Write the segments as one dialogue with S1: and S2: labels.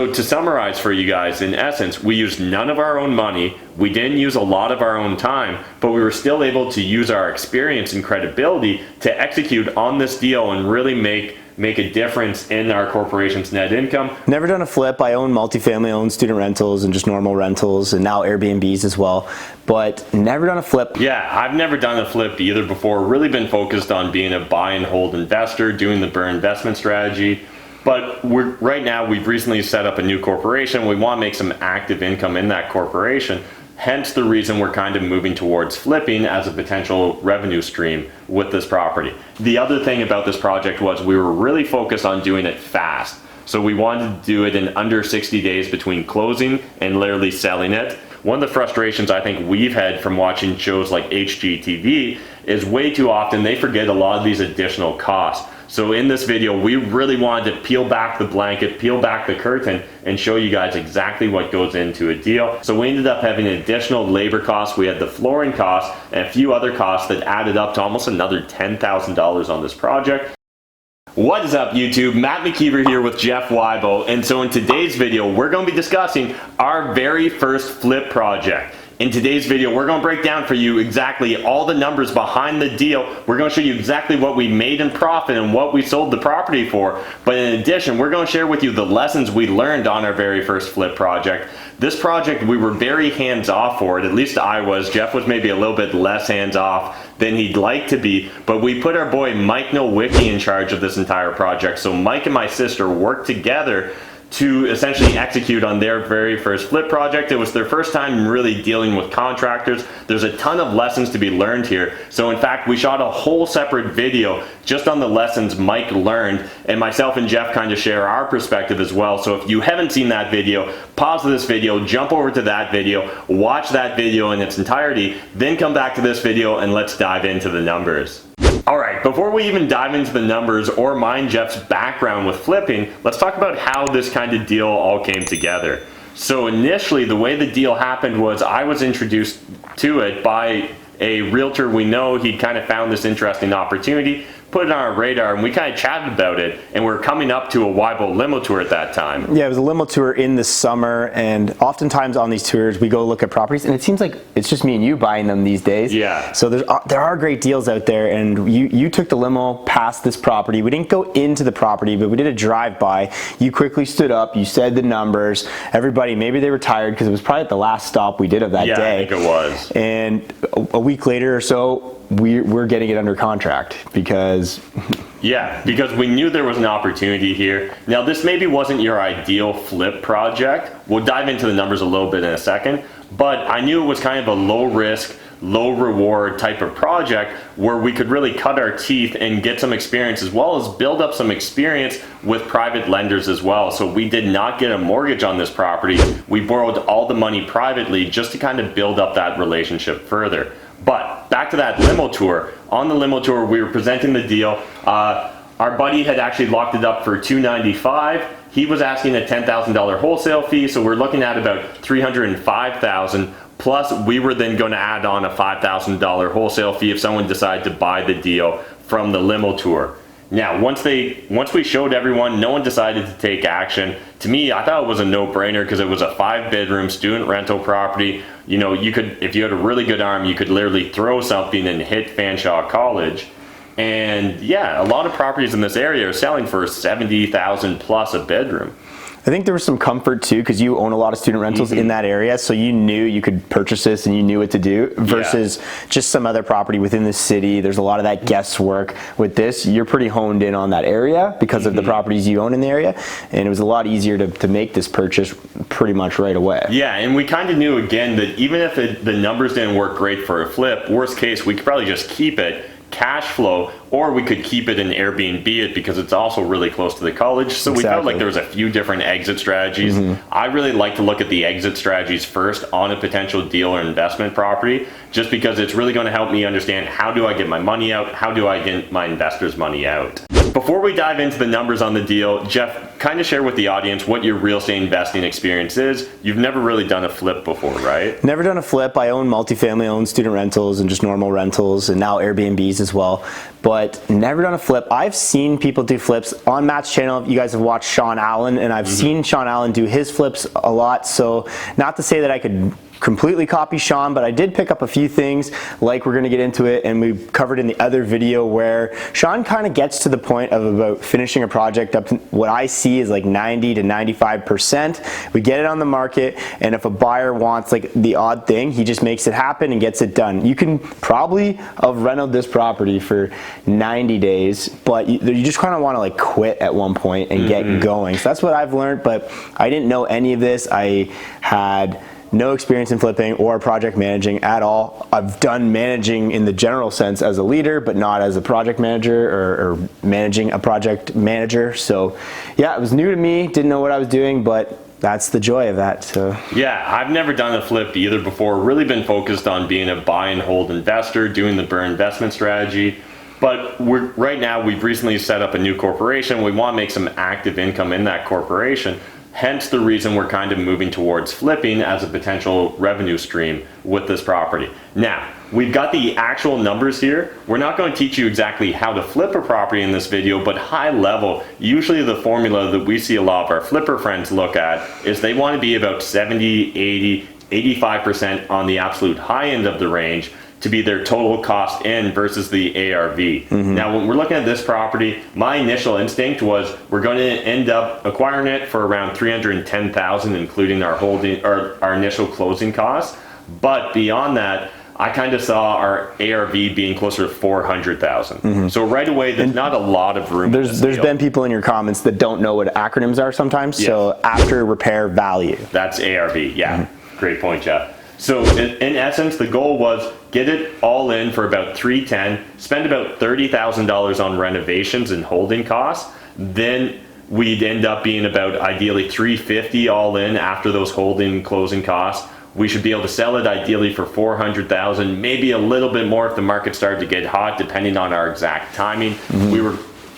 S1: So to summarize for you guys, in essence, we used none of our own money, we didn't use a lot of our own time, but we were still able to use our experience and credibility to execute on this deal and really make a difference in our corporation's net income.
S2: Never done a flip. I own multifamily, I own student rentals and just normal rentals, and now Airbnbs as well, but never done a flip.
S1: Yeah, I've never done a flip either before. Really been focused on being a buy and hold investor, doing the burn investment strategy. But right now, we've recently set up a new corporation. We want to make some active income in that corporation. Hence the reason we're kind of moving towards flipping as a potential revenue stream with this property. The other thing about this project was we were really focused on doing it fast. So we wanted to do it in under 60 days between closing and literally selling it. One of the frustrations I think we've had from watching shows like HGTV is way too often they forget a lot of these additional costs. So in this video, we really wanted to peel back the blanket, peel back the curtain, and show you guys exactly what goes into a deal. So we ended up having additional labor costs. We had the flooring costs and a few other costs that added up to almost another $10,000 on this project. What is up, YouTube? Matt McKeever here with Jeff Wybo, and so in today's video, we're going to be discussing our very first flip project. In today's video, we're going to break down for you exactly all the numbers behind the deal. We're going to show you exactly what we made in profit and what we sold the property for. But in addition, we're going to share with you the lessons we learned on our very first flip project. This project, we were very hands-off for it. At least I was. Jeff was maybe a little bit less hands-off than he'd like to be. But we put our boy Mike Nowicki in charge of this entire project. So Mike and my sister worked together to essentially execute on their very first flip project. It was their first time really dealing with contractors. There's a ton of lessons to be learned here. So in fact, we shot a whole separate video just on the lessons Mike learned, and myself and Jeff kind of share our perspective as well. So if you haven't seen that video, pause this video, jump over to that video, watch that video in its entirety, then come back to this video and let's dive into the numbers. Alright, before we even dive into the numbers or mind Jeff's background with flipping, let's talk about how this kind of deal all came together. So initially, the way the deal happened was I was introduced to it by a realtor we know. He kind of found this interesting opportunity, put it on our radar, and we kind of chatted about it, and we're coming up to a Wybo limo tour at that time.
S2: Yeah, it was a limo tour in the summer, and oftentimes on these tours we go look at properties, and it seems like it's just me and you buying them these days.
S1: Yeah.
S2: So there are great deals out there, and you took the limo past this property. We didn't go into the property, but we did a drive-by. You quickly stood up, you said the numbers. Everybody, maybe they were tired because it was probably at the last stop we did of that day.
S1: Yeah, I think it was.
S2: And a week later or so, we're getting it under contract because
S1: because we knew there was an opportunity here. Now this maybe wasn't your ideal flip project. We'll dive into the numbers a little bit in a second, but I knew it was kind of a low risk, low reward type of project where we could really cut our teeth and get some experience, as well as build up some experience with private lenders as well. So we did not get a mortgage on this property. We borrowed all the money privately just to kind of build up that relationship further. But back to that limo tour. On the limo tour, we were presenting the deal. Our buddy had actually locked it up for $295. He was asking a $10,000 wholesale fee, so we're looking at about $305,000. Plus, we were then going to add on a $5,000 wholesale fee if someone decided to buy the deal from the limo tour. Now, once we showed everyone, no one decided to take action. To me, I thought it was a no-brainer because it was a 5-bedroom student rental property. You know, you could, if you had a really good arm, you could literally throw something and hit Fanshawe College. And yeah, a lot of properties in this area are selling for $70,000 plus a bedroom.
S2: I think there was some comfort too, because you own a lot of student rentals in that area, so you knew you could purchase this and you knew what to do, versus just some other property within the city. There's a lot of that guesswork. With this, you're pretty honed in on that area because of the properties you own in the area, and it was a lot easier to make this purchase pretty much right away.
S1: Yeah, and we kind of knew again that even if the numbers didn't work great for a flip, worst case, we could probably just keep it, cash flow, or we could keep it and Airbnb it because it's also really close to the college. So we felt like there was a few different exit strategies. I really like to look at the exit strategies first on a potential deal or investment property, just because it's really going to help me understand, how do I get my money out? How do I get my investors' money out? Before we dive into the numbers on the deal, Jeff, kind of share with the audience what your real estate investing experience is. You've never really done a flip before, right?
S2: Never done a flip. I own multifamily, I own student rentals and just normal rentals and now Airbnbs as well, but never done a flip. I've seen people do flips on Matt's channel. You guys have watched Sean Allen, and I've seen Sean Allen do his flips a lot. So not to say that I could completely copy Sean, but I did pick up a few things, like we're gonna get into it, and we covered in the other video where Sean kind of gets to the point of about finishing a project up to what I see is like 90 to 95%. We get it on the market, and if a buyer wants like the odd thing, he just makes it happen and gets it done. You can probably have rented this property for 90 days, but you just kind of want to like quit at one point and get going. So that's what I've learned, but I didn't know any of this. I had no experience in flipping or project managing at all. I've done managing in the general sense as a leader, but not as a project manager or managing a project manager. So yeah, it was new to me, didn't know what I was doing, but that's the joy of that. So
S1: yeah, I've never done a flip either before. Really been focused on being a buy and hold investor, doing the burn investment strategy. But right now we've recently set up a new corporation. We want to make some active income in that corporation. Hence the reason we're kind of moving towards flipping as a potential revenue stream with this property. Now, we've got the actual numbers here. We're not going to teach you exactly how to flip a property in this video, but high level, usually the formula that we see a lot of our flipper friends look at is they want to be about 70, 80, 85% on the absolute high end of the range to be their total cost in versus the ARV. Now, when we're looking at this property, my initial instinct was we're going to end up acquiring it for around $310,000, including our holding or our initial closing costs. But beyond that, I kind of saw our ARV being closer to $400,000. So right away, there's not a lot of room.
S2: There's been people in your comments that don't know what acronyms are sometimes. Yes. So after repair value.
S1: That's ARV. Yeah, great point, Jeff. So in essence, the goal was get it all in for about $310,000, spend about $30,000 on renovations and holding costs. Then we'd end up being about ideally $350,000 all in after those holding and closing costs. We should be able to sell it ideally for $400,000, maybe a little bit more if the market started to get hot, depending on our exact timing.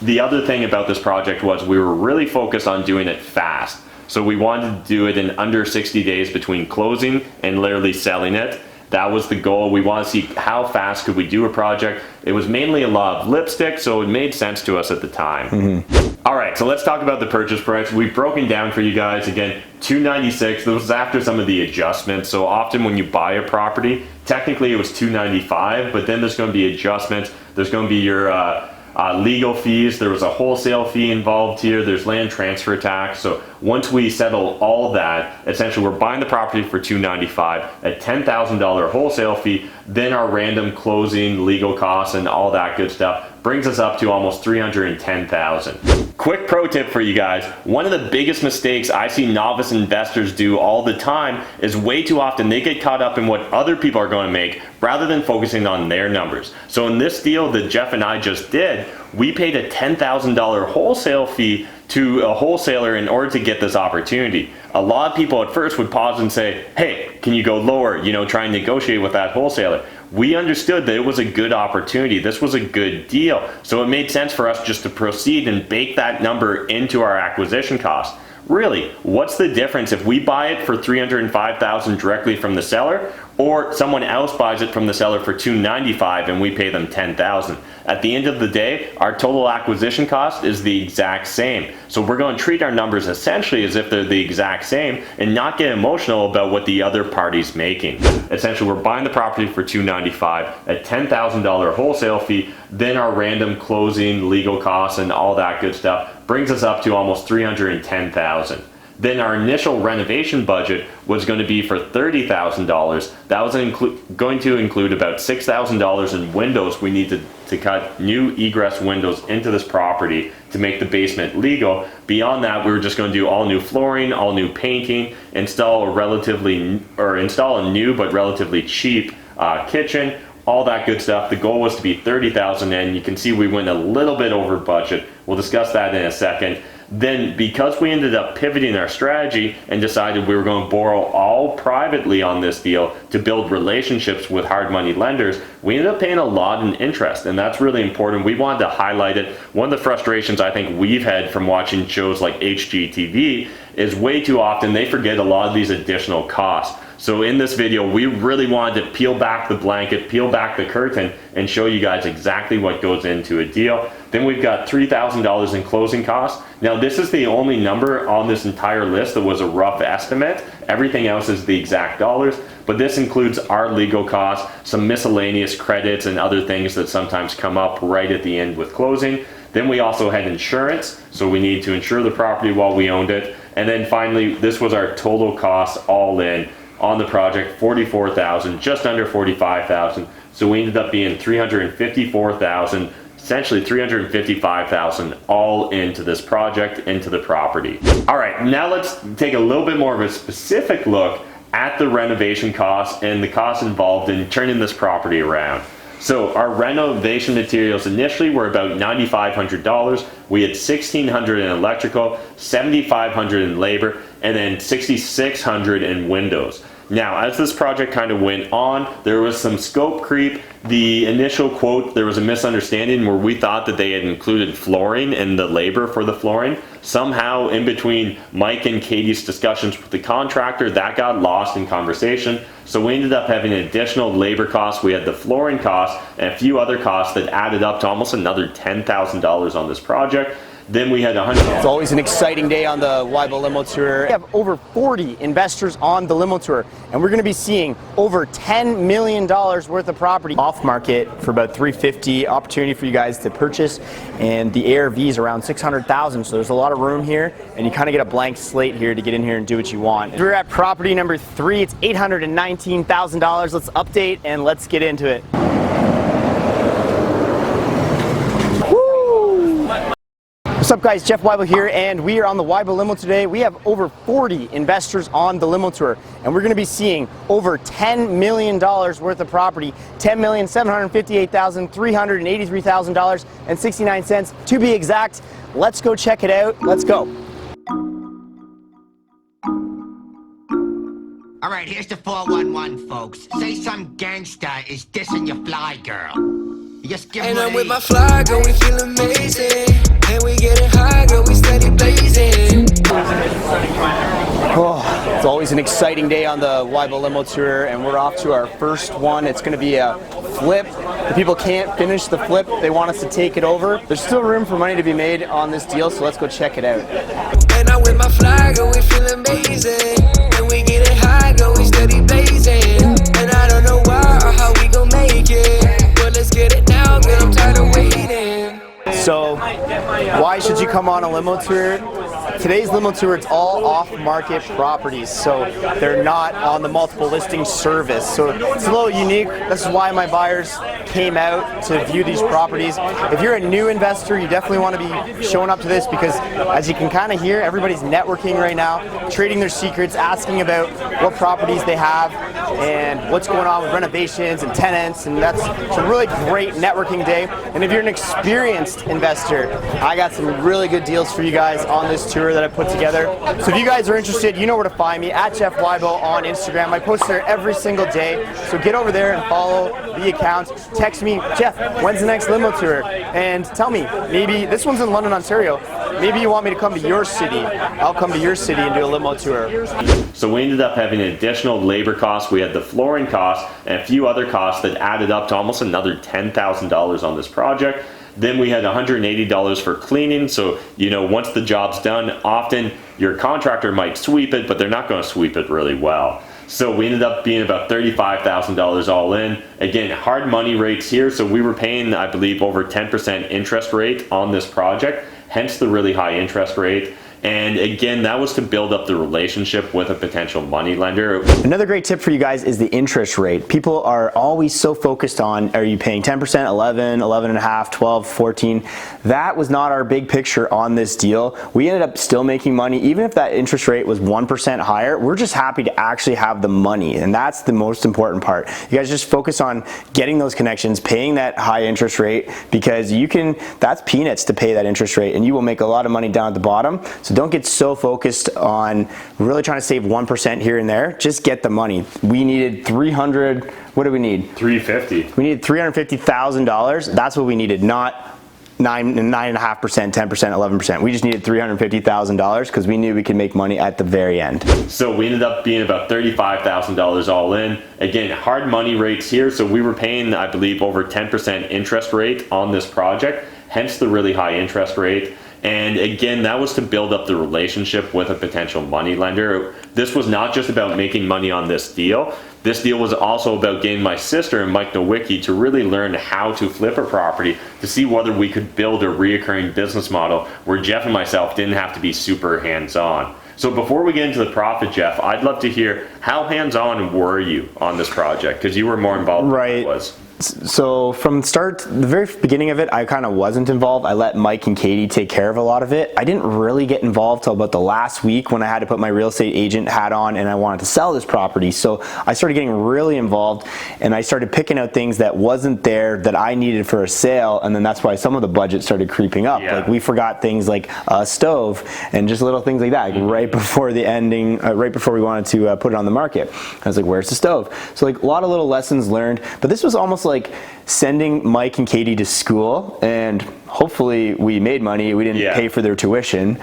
S1: The other thing about this project was we were really focused on doing it fast. So we wanted to do it in under 60 days between closing and literally selling it. That was the goal. We want to see how fast could we do a project. It was mainly a lot of lipstick, so it made sense to us at the time. All right, so let's talk about the purchase price. We've broken down for you guys, again, $296. This was after some of the adjustments. So often when you buy a property, technically it was $295, but then there's going to be adjustments. There's going to be your legal fees. There was a wholesale fee involved here. There's land transfer tax. So once we settle all that, essentially we're buying the property for $295, a $10,000 wholesale fee, then our random closing, legal costs, and all that good stuff brings us up to almost $310,000. Quick pro tip for you guys. One of the biggest mistakes I see novice investors do all the time is way too often they get caught up in what other people are going to make rather than focusing on their numbers. So in this deal that Jeff and I just did, we paid a $10,000 wholesale fee to a wholesaler in order to get this opportunity. A lot of people at first would pause and say, hey, can you go lower? You know, try and negotiate with that wholesaler. We understood that it was a good opportunity. This was a good deal. So it made sense for us just to proceed and bake that number into our acquisition cost. Really, what's the difference if we buy it for $305,000 directly from the seller, or someone else buys it from the seller for $295,000 and we pay them $10,000? At the end of the day, our total acquisition cost is the exact same. So we're going to treat our numbers essentially as if they're the exact same and not get emotional about what the other party's making. Essentially, we're buying the property for $295,000, a $10,000 wholesale fee, then our random closing, legal costs, and all that good stuff brings us up to almost $310,000. Then our initial renovation budget was going to be for $30,000. That was going to include about $6,000 in windows. We needed to cut new egress windows into this property to make the basement legal. Beyond that, we were just going to do all new flooring, all new painting, install a new but relatively cheap kitchen, all that good stuff. The goal was to be $30,000, and you can see we went a little bit over budget. We'll discuss that in a second. Then because we ended up pivoting our strategy and decided we were going to borrow all privately on this deal to build relationships with hard money lenders, we ended up paying a lot in interest, and that's really important. We wanted to highlight it. One of the frustrations I think we've had from watching shows like HGTV is way too often they forget a lot of these additional costs. So in this video, we really wanted to peel back the blanket, peel back the curtain, and show you guys exactly what goes into a deal. Then we've got $3,000 in closing costs. Now this is the only number on this entire list that was a rough estimate. Everything else is the exact dollars, but this includes our legal costs, some miscellaneous credits and other things that sometimes come up right at the end with closing. Then we also had insurance, so we need to insure the property while we owned it. And then finally, this was our total cost all in on the project, $44,000, just under $45,000. So we ended up being $354,000, essentially $355,000 all into this project, into the property. All right, now let's take a little bit more of a specific look at the renovation costs and the costs involved in turning this property around. So our renovation materials initially were about $9,500. We had $1,600 in electrical, $7,500 in labor, and then $6,600 in windows. Now, as this project kind of went on, there was some scope creep. The initial quote, there was a misunderstanding where we thought that they had included flooring in the labor for the flooring. Somehow, in between Mike and Katie's discussions with the contractor, that got lost in conversation. So we ended up having additional labor costs. We had the flooring costs and a few other costs that added up to almost another $10,000 on this project. Then we had 100.
S2: It's always an exciting day on the Wybo Limo Tour. We have over 40 investors on the limo tour, and we're going to be seeing over $10 million worth of property off market for about $350. Opportunity for you guys to purchase, and the ARV is around $600,000. So there's a lot of room here, and you kind of get a blank slate here to get in here and do what you want. We're at property number 3. It's $819,000. Let's update and let's get into it. What's up guys, Jeff Wybo here, and we are on the Wybo Limo today. We have over 40 investors on the limo tour, and we're going to be seeing over $10 million worth of property, $10,758,383,000.69 to be exact. Let's go check it out. Let's go.
S3: All right, here's the 411, folks. Say some gangsta is dissing your fly girl. You just give
S4: and
S3: her
S4: I'm with
S3: these.
S4: my fly girl, we feel amazing. And we getting high, girl, we steady blazing.
S2: Oh, it's always an exciting day on the Wybo Limo Tour, and we're off to our first one. It's going to be a flip. The people can't finish the flip. They want us to take it over. There's still room for money to be made on this deal, so let's go check it out.
S4: And I'm with my fly girl, we feel amazing. And we getting high, girl, we steady blazing. And I don't know why or how we gon' make it, but let's get it now, girl, I'm tired of waiting.
S2: So, why should you come on a limo tour? Today's limo tour, it's all off-market properties, so they're not on the multiple listing service. So it's a little unique. This is why my buyers came out to view these properties. If you're a new investor, you definitely want to be showing up to this because, as you can kind of hear, everybody's networking right now, trading their secrets, asking about what properties they have and what's going on with renovations and tenants, and it's a really great networking day. And if you're an experienced investor, I got some really good deals for you guys on this tour that I put together. So if you guys are interested, you know where to find me, at Jeff Wybo on Instagram. I post there every single day, so get over there and follow the account. Text me, Jeff, when's the next limo tour? And tell me, maybe this one's in London, Ontario. Maybe you want me to come to your city. I'll come to your city and do a limo tour.
S1: So we ended up having additional labor costs. We had the flooring costs and a few other costs that added up to almost another $10,000 on this project. Then we had $180 for cleaning. So, you know, once the job's done, often your contractor might sweep it, but they're not going to sweep it really well. So we ended up being about $35,000 all in. Again, hard money rates here. So we were paying, I believe, over 10% interest rate on this project, hence the really high interest rate. And again, that was to build up the relationship with a potential money lender.
S2: Another great tip for you guys is the interest rate. People are always so focused on, are you paying 10%, 11, 11.5, 12, 14? That was not our big picture on this deal. We ended up still making money. Even if that interest rate was 1% higher, we're just happy to actually have the money. And that's the most important part. You guys just focus on getting those connections, paying that high interest rate, because that's peanuts to pay that interest rate, and you will make a lot of money down at the bottom. So don't get so focused on really trying to save 1% here and there. Just get the money. We needed 300, what do we need?
S1: 350.
S2: We needed $350,000. That's what we needed, not 9.5%, 10%, 11%. We just needed $350,000 because we knew we could make money at the very end.
S1: So we ended up being about $35,000 all in. Again, hard money rates here. So we were paying, I believe, over 10% interest rate on this project, hence the really high interest rate. And again, that was to build up the relationship with a potential money lender. This was not just about making money on this deal. This deal was also about getting my sister and Mike Nowicki to really learn how to flip a property, to see whether we could build a reoccurring business model where Jeff and myself didn't have to be super hands-on. So before we get into the profit, Jeff, I'd love to hear, how hands-on were you on this project? Because you were more involved than I was.
S2: So from the start, the very beginning of it, I kind of wasn't involved. I let Mike and Katie take care of a lot of it. I didn't really get involved till about the last week when I had to put my real estate agent hat on and I wanted to sell this property. So I started getting really involved and I started picking out things that wasn't there that I needed for a sale, and then that's why some of the budget started creeping up.
S1: Yeah.
S2: Like we forgot things like a stove and just little things like that, like right before the ending, right before we wanted to put it on the market. I was like, where's the stove? So like a lot of little lessons learned, but this was almost like sending Mike and Katie to school, and hopefully we made money. We didn't pay for their tuition,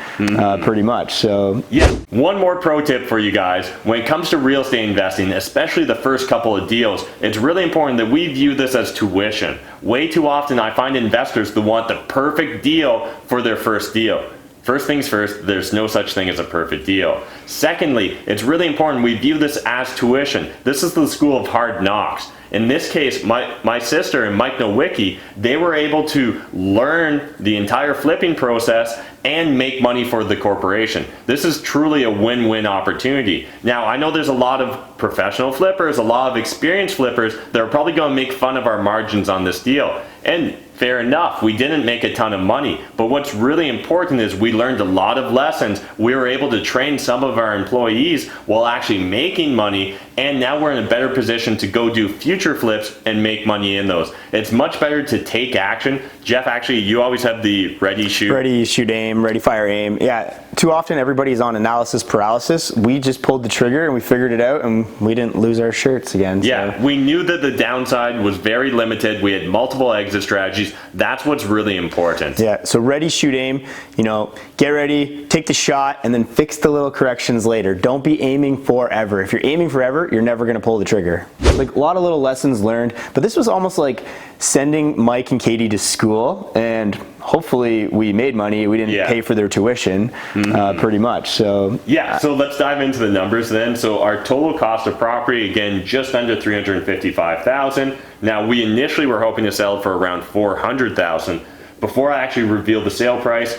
S2: pretty much. So
S1: yeah, one more pro tip for you guys. When it comes to real estate investing, especially the first couple of deals, it's really important that we view this as tuition. Way too often I find investors that want the perfect deal for their first deal. First things first, there's no such thing as a perfect deal. Secondly, it's really important we view this as tuition. This is the school of hard knocks. In this case, my sister and Mike Nowicki, they were able to learn the entire flipping process and make money for the corporation. This is truly a win-win opportunity. Now, I know there's a lot of professional flippers, a lot of experienced flippers that are probably going to make fun of our margins on this deal. And fair enough, we didn't make a ton of money, but what's really important is we learned a lot of lessons. We were able to train some of our employees while actually making money, and now we're in a better position to go do future flips and make money in those. It's much better to take action. Jeff, actually, you always have the ready, shoot,
S2: aim, ready, fire, aim. Yeah, too often everybody's on analysis paralysis. We just pulled the trigger and we figured it out, and we didn't lose our shirts again.
S1: Yeah,
S2: so.
S1: We knew that the downside was very limited. We had multiple exit strategies. That's what's really important.
S2: Yeah, so ready, shoot, aim, get ready, take the shot, and then fix the little corrections later. Don't be aiming forever. If you're aiming forever, you're never gonna pull the trigger. Like a lot of little lessons learned, but this was almost like sending Mike and Katie to school, and hopefully we made money. We didn't pay for their tuition, pretty much. So
S1: yeah, so let's dive into the numbers then. So our total cost of property, again, just under $355,000. Now we initially were hoping to sell it for around $400,000. Before I actually revealed the sale price,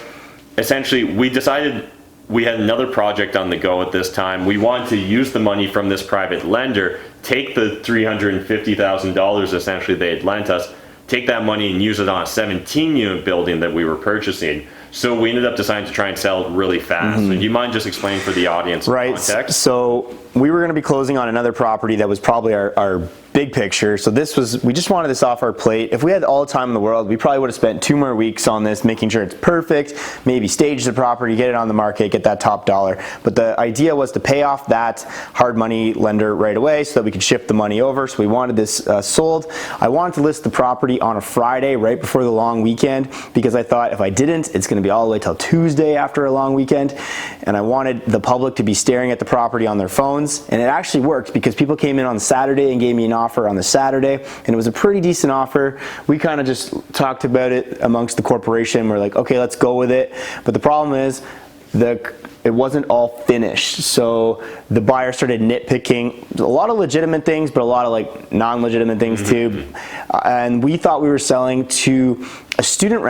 S1: essentially we decided we had another project on the go at this time. We wanted to use the money from this private lender, take the $350,000 essentially they had lent us, take that money and use it on a 17-unit building that we were purchasing. So we ended up deciding to try and sell it really fast. So do you mind just explaining for the audience context?
S2: So we were going to be closing on another property that was probably our big picture. So we just wanted this off our plate. If we had all the time in the world, we probably would have spent 2 more weeks on this, making sure it's perfect, maybe stage the property, get it on the market, get that top dollar. But the idea was to pay off that hard money lender right away so that we could shift the money over. So we wanted this sold. I wanted to list the property on a Friday right before the long weekend, because I thought if I didn't, it's going to be all the way till Tuesday after a long weekend. And I wanted the public to be staring at the property on their phones. And it actually worked, because people came in on Saturday and gave me an offer on the Saturday, and it was a pretty decent offer. We kind of just talked about it amongst the corporation. We're like, okay, let's go with it. But the problem is it wasn't all finished. So the buyer started nitpicking a lot of legitimate things, but a lot of like non-legitimate things too. And we thought we were selling to a student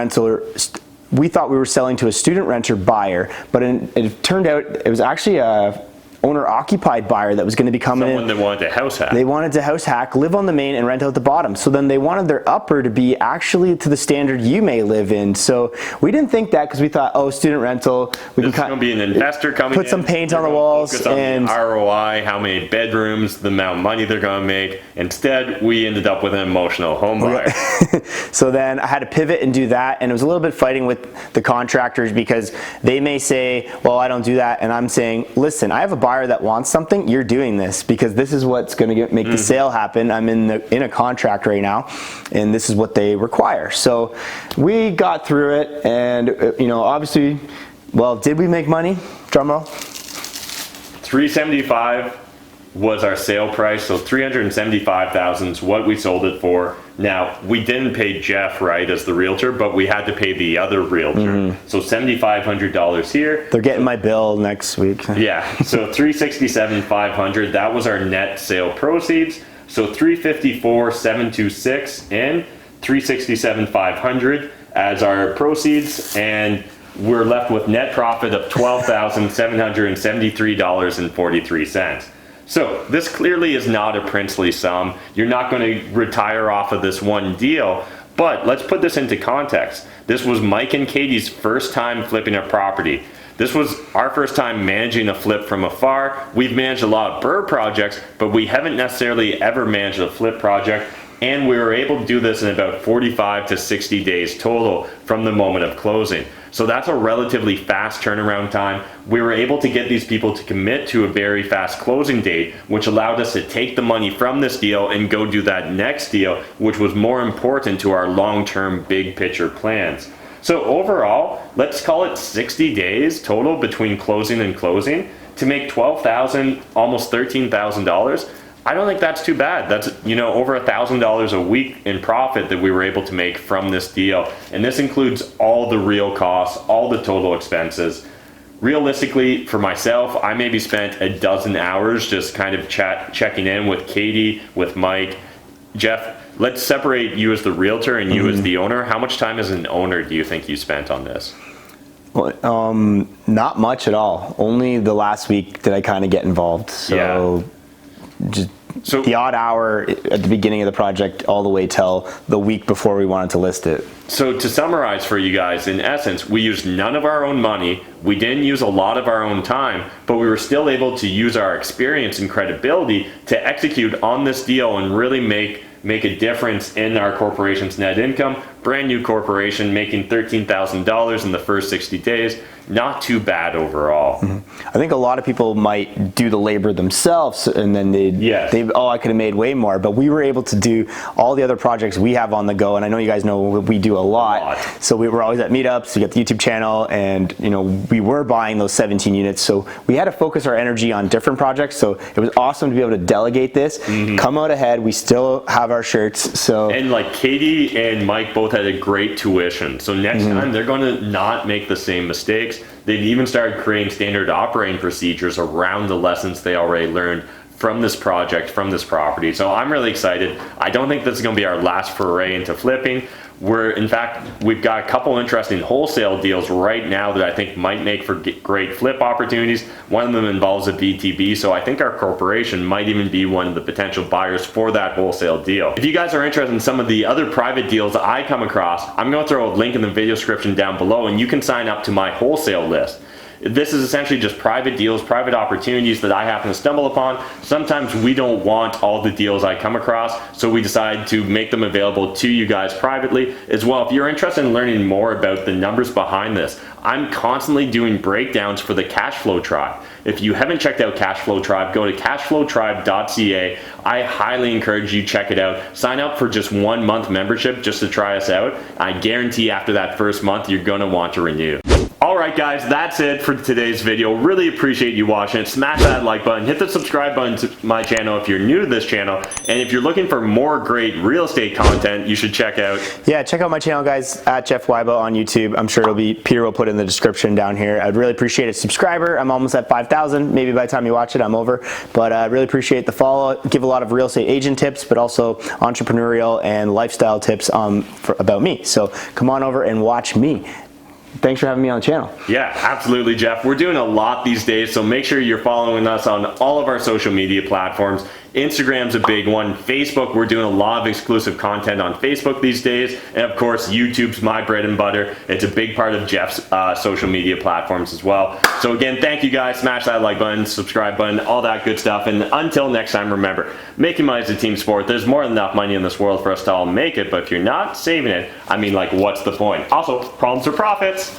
S2: we thought we were selling to a student renter buyer, but it turned out it was actually a owner-occupied buyer that was going to be coming in.
S1: Someone that wanted to house hack.
S2: They wanted to house hack, live on the main, and rent out the bottom. So then they wanted their upper to be actually to the standard you may live in. So we didn't think that because we thought, oh, student rental, we
S1: This is
S2: can
S1: going to be an investor coming
S2: put
S1: in,
S2: some paint on the
S1: they're gonna
S2: walls
S1: focus on
S2: and
S1: the ROI, how many bedrooms, the amount of money they're going to make. Instead, we ended up with an emotional home buyer.
S2: So then I had to pivot and do that, and it was a little bit fighting with the contractors because they may say, well, I don't do that, and I'm saying, listen, I have a buyer that wants something, you're doing this because this is what's going to make the sale happen. I'm in a contract right now, and this is what they require. So we got through it, and obviously, well, did we make money? Drum roll.
S1: $375 was our sale price, so $375,000 is what we sold it for. Now, we didn't pay Jeff, right, as the realtor, but we had to pay the other realtor. So $7,500 here.
S2: They're getting my bill next week.
S1: Yeah, so $367,500, that was our net sale proceeds. So $354,726 and $367,500 as our proceeds, and we're left with net profit of $12,773.43. So this clearly is not a princely sum. You're not going to retire off of this one deal, but let's put this into context. This was Mike and Katie's first time flipping a property. This was our first time managing a flip from afar. We've managed a lot of BRRRR projects, but we haven't necessarily ever managed a flip project, and we were able to do this in about 45 to 60 days total from the moment of closing. So that's a relatively fast turnaround time. We were able to get these people to commit to a very fast closing date, which allowed us to take the money from this deal and go do that next deal, which was more important to our long-term big picture plans. So overall, let's call it 60 days total between closing and closing to make $12,000, almost $13,000. I don't think that's too bad. That's, over $1,000 a week in profit that we were able to make from this deal. And this includes all the real costs, all the total expenses. Realistically, for myself, I maybe spent a dozen hours just kind of checking in with Katie, with Mike. Jeff, let's separate you as the realtor and you as the owner. How much time as an owner do you think you spent on this?
S2: Well, not much at all. Only the last week did I kind of get involved. So just the odd hour at the beginning of the project all the way till the week before we wanted to list it.
S1: So to summarize for you guys, in essence, we used none of our own money, we didn't use a lot of our own time, but we were still able to use our experience and credibility to execute on this deal and really make a difference in our corporation's net income. Brand new corporation making $13,000 in the first 60 days. Not too bad overall.
S2: I think a lot of people might do the labor themselves and then I could have made way more, but we were able to do all the other projects we have on the go, and I know you guys know we do a lot. So we were always at meetups, we got the YouTube channel, and we were buying those 17 units, so we had to focus our energy on different projects. So it was awesome to be able to delegate this, come out ahead. We still have our shirts. So
S1: and like Katie and Mike both had a great tuition, so next time they're going to not make the same mistakes. They've even started creating standard operating procedures around the lessons they already learned from this project, from this property. So I'm really excited. I don't think this is going to be our last foray into flipping. In fact, we've got a couple interesting wholesale deals right now that I think might make for great flip opportunities. One of them involves a BTB, so I think our corporation might even be one of the potential buyers for that wholesale deal. If you guys are interested in some of the other private deals I come across, I'm going to throw a link in the video description down below, and you can sign up to my wholesale list. This is essentially just private deals, private opportunities that I happen to stumble upon. Sometimes we don't want all the deals I come across, so we decide to make them available to you guys privately as well. If you're interested in learning more about the numbers behind this, I'm constantly doing breakdowns for the Cashflow Tribe. If you haven't checked out Cashflow Tribe, go to cashflowtribe.ca. I highly encourage you to check it out. Sign up for just 1 month membership just to try us out. I guarantee after that first month, you're gonna want to renew. Alright guys, that's it for today's video. Really appreciate you watching it. Smash that like button, hit the subscribe button to my channel if you're new to this channel, and if you're looking for more great real estate content, you should check out
S2: check out my channel, guys, at Jeff Wybo on YouTube. I'm sure Peter will put it in the description down here. I'd really appreciate a subscriber. I'm almost at 5,000. Maybe by the time you watch it, I'm over, but I really appreciate the follow. Give a lot of real estate agent tips, but also entrepreneurial and lifestyle tips about me. So come on over and watch me. thanks for having me on the channel.
S1: Yeah, absolutely, Jeff. We're doing a lot these days, so make sure you're following us on all of our social media platforms. Instagram's a big one. Facebook, we're doing a lot of exclusive content on Facebook these days. And of course, YouTube's my bread and butter. It's a big part of Jeff's social media platforms as well. So again, thank you guys. Smash that like button, subscribe button, all that good stuff. And until next time, remember, making money is a team sport. There's more than enough money in this world for us to all make it. But if you're not saving it, I mean, like, what's the point? Also, problems are profits.